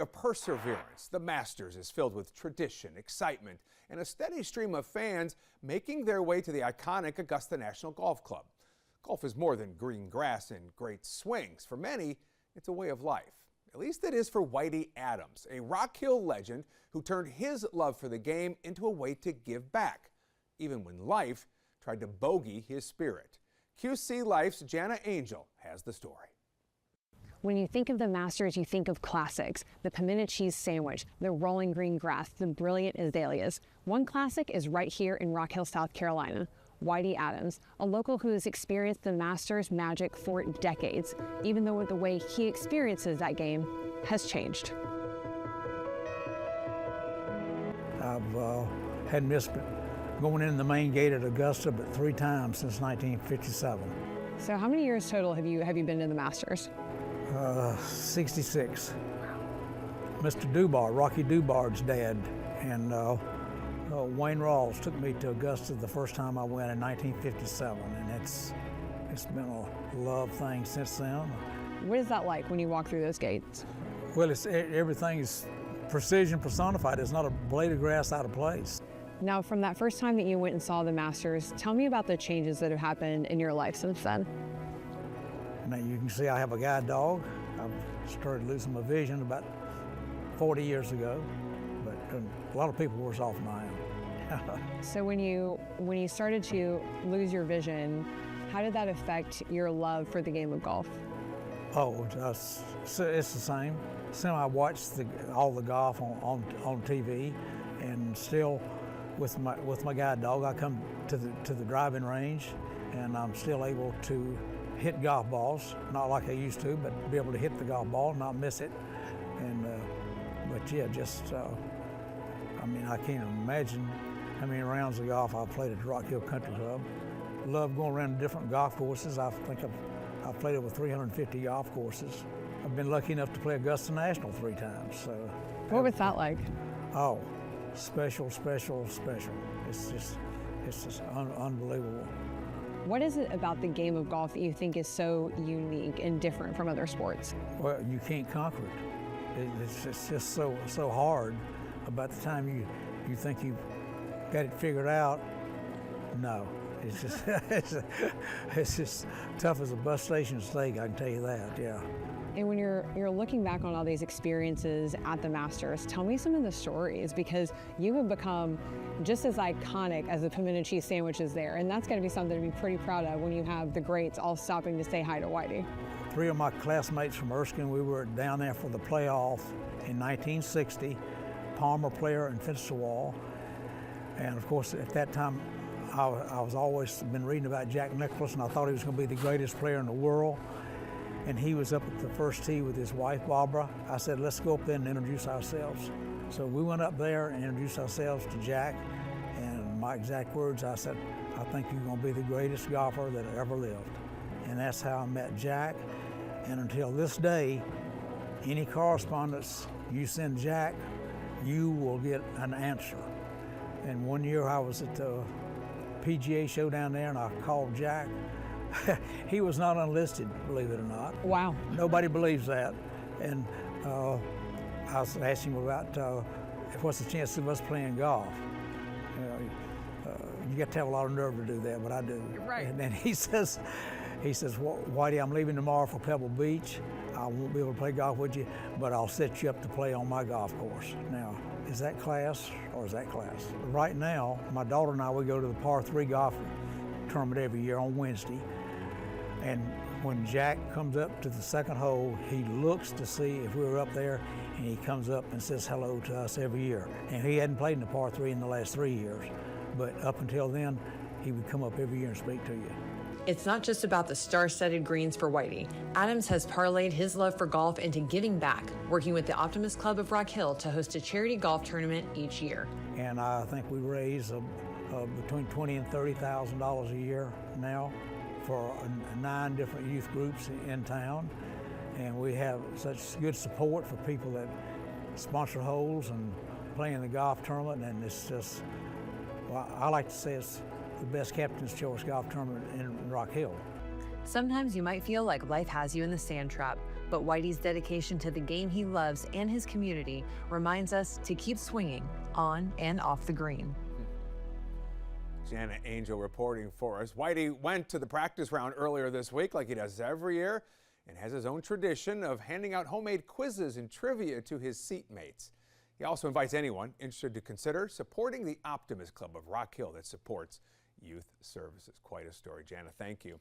A perseverance. The Masters is filled with tradition, excitement, and a steady stream of fans making their way to the iconic Augusta National Golf Club. Golf is more than green grass and great swings. For many, it's a way of life. At least it is for Whitey Adams, a Rock Hill legend who turned his love for the game into a way to give back, even when life tried to bogey his spirit. QC Life's Jana Angel has the story. When you think of the Masters, you think of classics, the pimento cheese sandwich, the rolling green grass, the brilliant azaleas. One classic is right here in Rock Hill, South Carolina. Whitey Adams, a local who has experienced the Masters magic for decades, even though the way he experiences that game has changed. I've had missed going in the main gate at Augusta, but 3 times since 1957. So how many years total have you been to the Masters? 66. Mr. Dubar, Rocky Dubard's dad, and Wayne Rawls took me to Augusta the first time I went in 1957, and it's been a love thing since then. What is that like when you walk through those gates? Well, everything is precision personified. There's not a blade of grass out of place. Now, from that first time that you went and saw the Masters, tell me about the changes that have happened in your life since then. Now you can see I have a guide dog. I started losing my vision about 40 years ago, but a lot of people worse off than I am. So when you started to lose your vision, how did that affect your love for the game of golf? Oh, it's the same. So I watch all the golf on TV, and still with my guide dog, I come to the driving range, and I'm still able to hit golf balls, not like I used to, but be able to hit the golf ball and not miss it. And but yeah, I mean, I can't imagine how many rounds of golf I've played at the Rock Hill Country Club. Love going around to different golf courses. I think I've played over 350 golf courses. I've been lucky enough to play Augusta National 3 times. So what was that like? Oh, special, special, special. It's just unbelievable. What is it about the game of golf that you think is so unique and different from other sports? Well, you can't conquer it. It's just so hard. About the time you think you've got it figured out, no. It's just it's just tough as a bus station steak, I can tell you that, yeah. And when you're looking back on all these experiences at the Masters, tell me some of the stories, because you have become just as iconic as the pimento cheese sandwiches there, and that's got to be something to be pretty proud of when you have the greats all stopping to say hi to Whitey. 3 of my classmates from Erskine, we were down there for the playoff in 1960, Palmer Player and Fitzgerald, and of course at that time I was always been reading about Jack Nicklaus, and I thought he was going to be the greatest player in the world. And he was up at the first tee with his wife, Barbara. I said, let's go up there and introduce ourselves. So we went up there and introduced ourselves to Jack. And my exact words, I said, I think you're going to be the greatest golfer that ever lived. And that's how I met Jack. And until this day, any correspondence you send Jack, you will get an answer. And one year I was at the PGA show down there, and I called Jack. He was not unlisted, believe it or not. Wow. Nobody believes that. And I was asking him about what's the chance of us playing golf. You got to have a lot of nerve to do that, but I do. Right. And then he says, Whitey, I'm leaving tomorrow for Pebble Beach. I won't be able to play golf with you, but I'll set you up to play on my golf course. Now, is that class or is that class? Right now, my daughter and I, we go to the par 3 golf tournament every year on Wednesday. And when Jack comes up to the 2nd hole, he looks to see if we were up there, and he comes up and says hello to us every year. And he hadn't played in the par 3 in the last 3 years, but up until then, he would come up every year and speak to you. It's not just about the star-studded greens for Whitey. Adams has parlayed his love for golf into giving back, working with the Optimist Club of Rock Hill to host a charity golf tournament each year. And I think we raise between $20,000 and $30,000 a year now for 9 different youth groups in town. And we have such good support for people that sponsor holes and play in the golf tournament, and it's just, well, I like to say it's the best Captain's Choice golf tournament in Rock Hill. Sometimes you might feel like life has you in the sand trap, But Whitey's dedication to the game he loves and his community reminds us to keep swinging on and off the green. Jana Angel reporting for us. Whitey went to the practice round earlier this week like he does every year and has his own tradition of handing out homemade quizzes and trivia to his seatmates. He also invites anyone interested to consider supporting the Optimist Club of Rock Hill that supports youth services. Quite a story. Jana, thank you.